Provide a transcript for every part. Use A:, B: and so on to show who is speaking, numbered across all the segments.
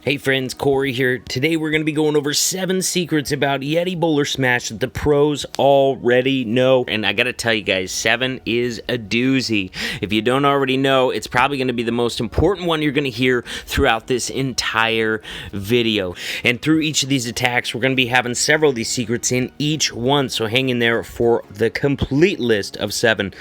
A: Hey friends, Corey here. Today we're going to be going over 7 secrets about Yeti Bowler Smash that the pros already know. And I got to tell you guys, 7 is a doozy. If you don't already know, it's probably going to be the most important one you're going to hear throughout this entire video. And through each of these attacks, we're going to be having several of these secrets in each one. So hang in there for the complete list of 7.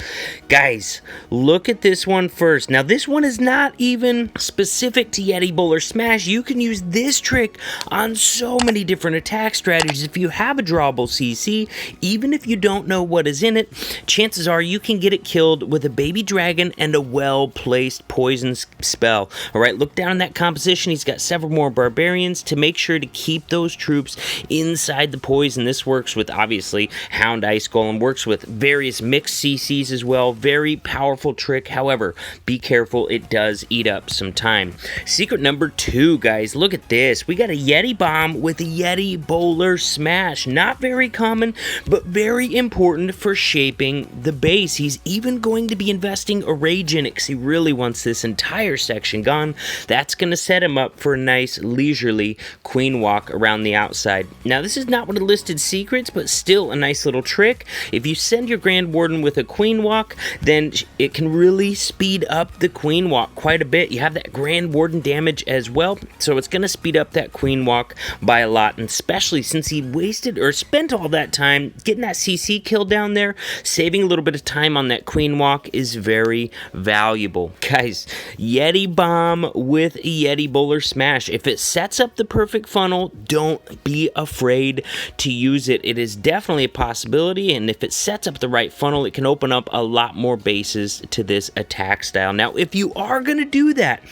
A: Guys, look at this one first. Now this one is not even specific to Yeti Bowler Smash. You can use this trick on so many different attack strategies. If you have a drawable CC, even if you don't know what is in it, chances are you can get it killed with a baby dragon and a well-placed poison spell. Alright, look down in that composition. He's got several more barbarians to make sure to keep those troops inside the poison. This works with, obviously, Hound Ice Golem, works with various mixed CCs as well. Very powerful trick. However, be careful, it does eat up some time. Secret number 2, guys. Look at this. We got a Yeti Bomb with a Yeti Bowler Smash. Not very common, but very important for shaping the base. He's even going to be investing a rage in it because he really wants this entire section gone. That's going to set him up for a nice leisurely queen walk around the outside. Now, this is not one of the listed secrets, but still a nice little trick. If you send your Grand Warden with a queen walk, then it can really speed up the queen walk quite a bit. You have that Grand Warden damage as well, so it's going to speed up that queen walk by a lot, and especially since he wasted or spent all that time getting that CC kill down there, saving a little bit of time on that queen walk is very valuable. Guys, Yeti Bomb with a Yeti Bowler Smash. If it sets up the perfect funnel, don't be afraid to use it. It is definitely a possibility, and if it sets up the right funnel, it can open up a lot more bases to this attack style. Now, if you are going to do that,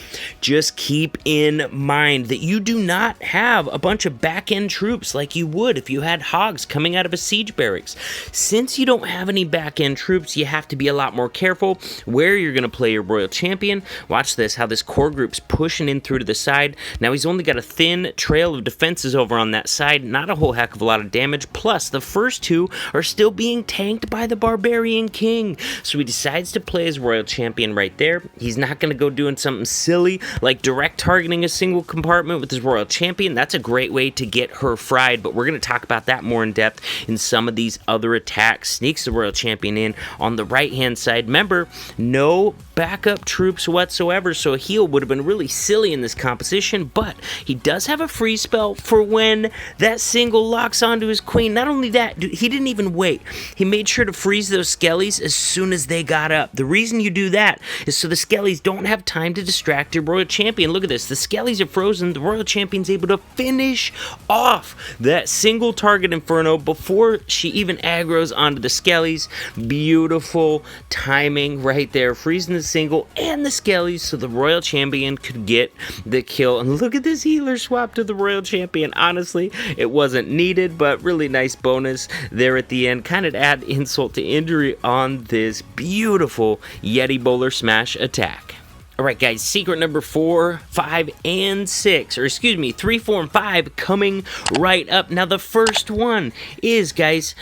A: just keep in mind that you do not have a bunch of back-end troops like you would if you had hogs coming out of a siege barracks. Since you don't have any back-end troops, you have to be a lot more careful where you're going to play your royal champion. Watch this, how this core group's pushing in through to the side. Now he's only got a thin trail of defenses over on that side, not a whole heck of a lot of damage, plus the first 2 are still being tanked by the barbarian king. So he decides to play his royal champion right there. He's not going to go doing something silly like direct targeting a single compartment with his royal champion. That's a great way to get her fried, but we're going to talk about that more in depth in some of these other attacks. Sneaks the royal champion in on the right hand side. Remember, no backup troops whatsoever, so a heal would have been really silly in this composition, but he does have a free spell for when that single locks onto his queen. Not only that, dude, he didn't even wait. He made sure to freeze those skellies as soon as they got up. The reason you do that is so the skellies don't have time to distract your royal champion. Look at this. The skellies are frozen. The royal champion's able to finish off that single target inferno before she even aggroes onto the skellies. Beautiful timing right there. Freezing the single and the skellies so the royal champion could get the kill. And look at this healer swap to the royal champion. Honestly, it wasn't needed, but really nice bonus there at the end. Kind of add insult to injury on this beautiful Yeti Bowler Smash attack. Alright guys, secret number 4, 5, and 6, or excuse me, 3, 4, and 5 coming right up. Now the first one is, guys,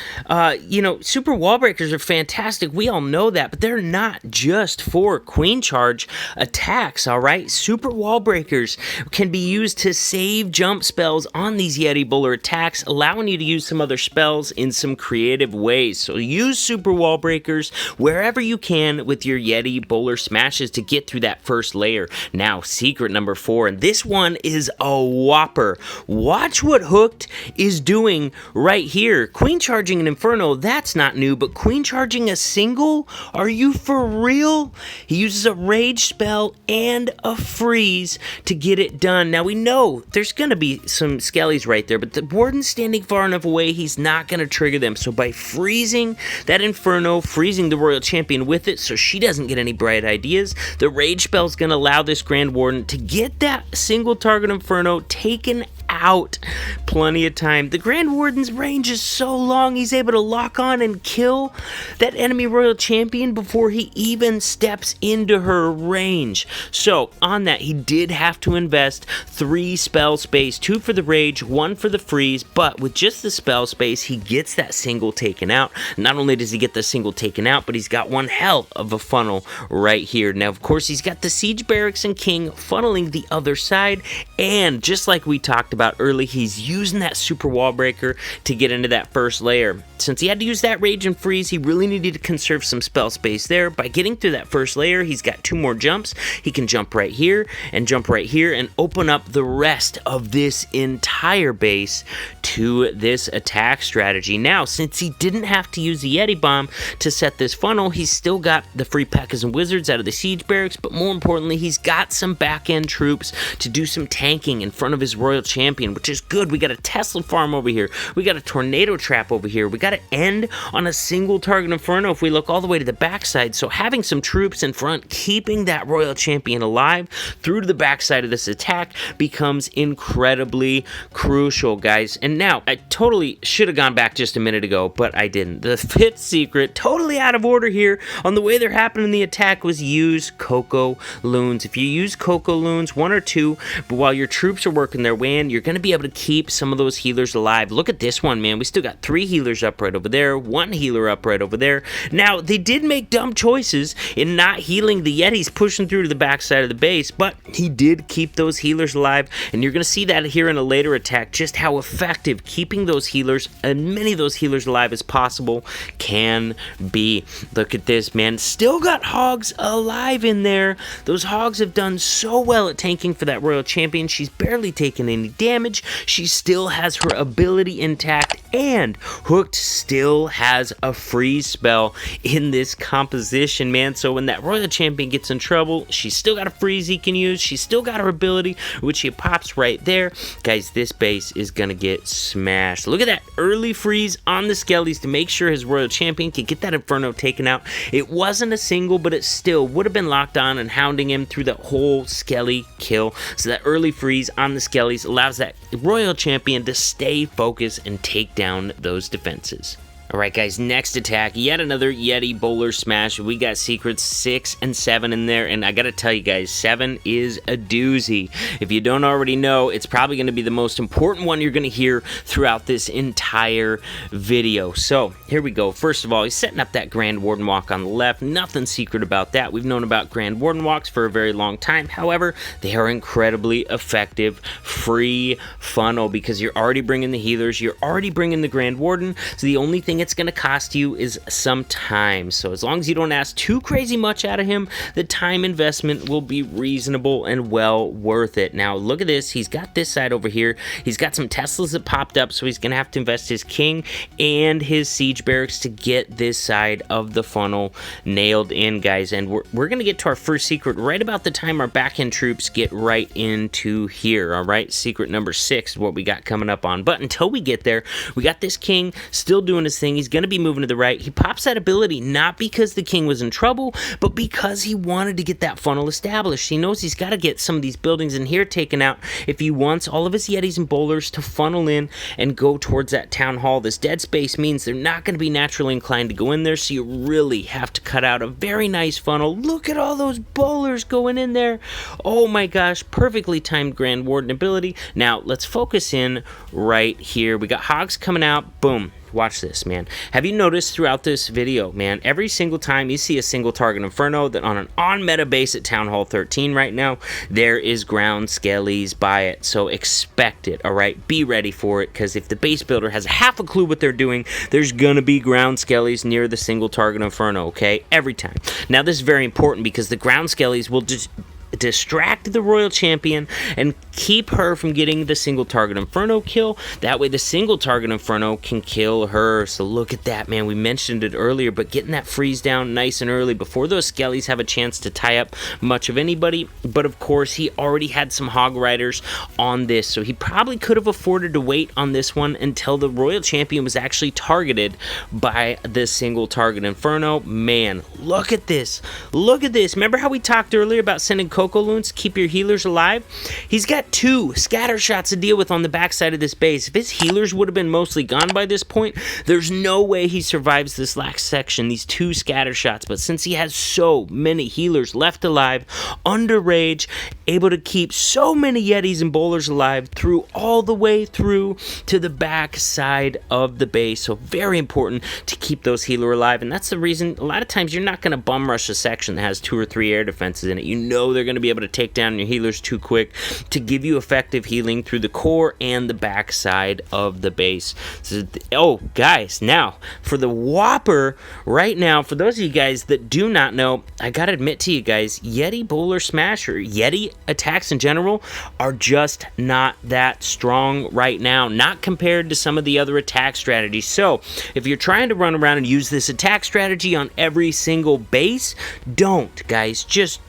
A: super wall breakers are fantastic. We all know that, but they're not just for queen charge attacks, alright? Super wall breakers can be used to save jump spells on these Yeti Bowler attacks, allowing you to use some other spells in some creative ways. So use super wall breakers wherever you can with your Yeti Bowler Smashes to get through that first layer. Now, secret number 4, and this one is a whopper. Watch what Hooked is doing right here. Queen charging an Inferno, that's not new, but queen charging a single? Are you for real? He uses a rage spell and a freeze to get it done. Now, we know there's going to be some skellies right there, but the warden's standing far enough away, he's not going to trigger them. So by freezing that Inferno, freezing the royal champion with it so she doesn't get any bright ideas, the rage spell is going to allow this Grand Warden to get that single target Inferno taken out plenty of time. The Grand Warden's range is so long, he's able to lock on and kill that enemy royal champion before he even steps into her range. So on that, he did have to invest 3 spell space, 2 for the rage, 1 for the freeze, but with just the spell space, he gets that single taken out. Not only does he get the single taken out, but he's got one hell of a funnel right here. Now, of course, he's got the siege barracks and king funneling the other side, and just like we talked about early, he's using that super wall breaker to get into that first layer. Since he had to use that rage and freeze, he really needed to conserve some spell space there. By getting through that first layer, he's got 2 more jumps. He can jump right here and jump right here and open up the rest of this entire base to this attack strategy. Now, since he didn't have to use the Yeti bomb to set this funnel, he's still got the free P.E.K.K.A.s and wizards out of the siege barracks, but more importantly, he's got some back-end troops to do some tanking in front of his royal champion, which is good. We got a Tesla farm over here. We got a tornado trap over here. We got to end on a single target inferno if we look all the way to the backside. So having some troops in front, keeping that royal champion alive through to the backside of this attack becomes incredibly crucial, guys. And now, I totally should have gone back just a minute ago, but I didn't. The 5th secret, totally out of order here, on the way they're happening in the attack, was use Cocoa Loons. If you use Cocoa Loons, 1 or 2, but while your troops are working their way in, you're going to be able to keep some of those healers alive. Look at this one, man. We still got 3 healers up right over there, 1 healer up right over there. Now, they did make dumb choices in not healing the Yetis pushing through to the backside of the base, but he did keep those healers alive, and you're going to see that here in a later attack, just how effective keeping those healers, and many of those healers alive as possible, can be. Look at this, man. Still got hogs alive in there. Those hogs have done so well at tanking for that royal champion. She's barely taken any damage. She still has her ability intact, and Hooked still has a freeze spell in this composition, man. So when that royal champion gets in trouble, she's still got a freeze he can use. She's still got her ability, which he pops right there. Guys, this base is gonna get smashed. Look at that early freeze on the skellies to make sure his royal champion can get that inferno taken out. It wasn't a single, but it still would have been locked on and hounding him through that whole skelly kill. So that early freeze on the skellies allows that royal champion to stay focused and take down those defenses. Alright guys, next attack, yet another Yeti Bowler Smash. We got secrets 6 and 7 in there, and I gotta tell you guys, 7 is a doozy. If you don't already know, it's probably gonna be the most important one you're gonna hear throughout this entire video. So, here we go. First of all, he's setting up that Grand Warden Walk on the left. Nothing secret about that. We've known about Grand Warden Walks for a very long time. However, they are incredibly effective free funnel because you're already bringing the healers, you're already bringing the Grand Warden, so the only thing it's going to cost you is some time. So as long as you don't ask too crazy much out of him, the time investment will be reasonable and well worth it. Now look at this. He's got this side over here. He's got some Teslas that popped up, so he's going to have to invest his king and his siege barracks to get this side of the funnel nailed in, guys. And we're going to get to our first secret right about the time our back-end troops get right into here. All right, secret number 6 is what we got coming up on. But until we get there, we got this king still doing his thing. He's going to be moving to the right. He pops that ability not because the king was in trouble, but because he wanted to get that funnel established. He knows he's got to get some of these buildings in here taken out if he wants all of his Yetis and bowlers to funnel in and go towards that town hall. This dead space means they're not going to be naturally inclined to go in there, so you really have to cut out a very nice funnel. Look at all those bowlers going in there. Oh my gosh, perfectly timed Grand Warden ability. Now, let's focus in right here. We got hogs coming out. Boom. Watch this, man. Have you noticed throughout this video, man, every single time you see a single target inferno, that on an on-meta base at Town Hall 13 right now, there is ground skellies by it. So expect it, all right? Be ready for it, because if the base builder has half a clue what they're doing, there's going to be ground skellies near the single target inferno, okay? Every time. Now, this is very important because the ground skellies will just distract the royal champion and keep her from getting the single target inferno kill. That way the single target inferno can kill her. So look at that, man. We mentioned it earlier, but getting that freeze down nice and early before those skellies have a chance to tie up much of anybody. But of course, he already had some hog riders on this, so he probably could have afforded to wait on this one until the royal champion was actually targeted by the single target inferno. Man, look at this. Look at this. Remember how we talked earlier about sending Coco Loons to keep your healers alive. He's got 2 scatter shots to deal with on the backside of this base. If his healers would have been mostly gone by this point, there's no way he survives this last section, these 2 scatter shots. But since he has so many healers left alive, under rage, able to keep so many Yetis and bowlers alive through all the way through to the back side of the base. So very important to keep those healers alive, and that's the reason a lot of times you're not going to bum rush a section that has 2 or 3 air defenses in it. You know they're going to be able to take down your healers too quick to give you effective healing through the core and the back side of the base. So, oh, guys, now for the whopper right now, for those of you guys that do not know, I got to admit to you guys, Yeti Bowler Smash or Yeti attacks in general are just not that strong right now, not compared to some of the other attack strategies. So if you're trying to run around and use this attack strategy on every single base, don't, guys. Just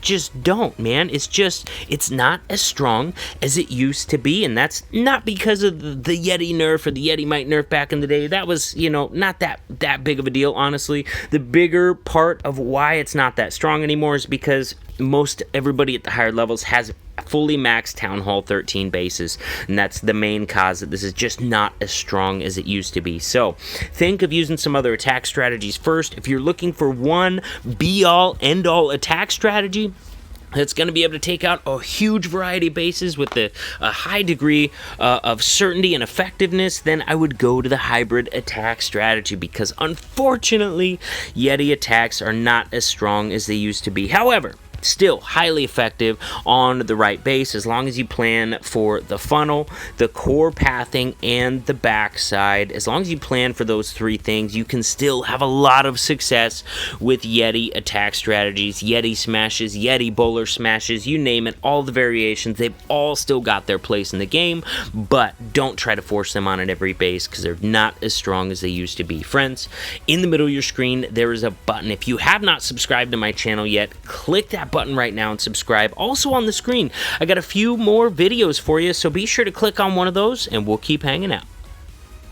A: don't, man. It's not as strong as it used to be, and that's not because of the Yeti nerf or the Yeti Might nerf back in the day. That was, not that big of a deal, honestly. The bigger part of why it's not that strong anymore is because most everybody at the higher levels has fully maxed Town Hall 13 bases, and that's the main cause that this is just not as strong as it used to be. So think of using some other attack strategies first. If you're looking for one be-all, end-all attack strategy that's going to be able to take out a huge variety of bases with a high degree of certainty and effectiveness, then I would go to the hybrid attack strategy, because unfortunately Yeti attacks are not as strong as they used to be. However, still highly effective on the right base as long as you plan for the funnel, the core pathing, and the backside. As long as you plan for those 3 things, you can still have a lot of success with Yeti attack strategies, Yeti smashes, Yeti bowler smashes, you name it, all the variations. They've all still got their place in the game, but don't try to force them on at every base because they're not as strong as they used to be. Friends, in the middle of your screen, there is a button. If you have not subscribed to my channel yet, click that button right now and subscribe. Also on the screen, I got a few more videos for you, so be sure to click on one of those and we'll keep hanging out.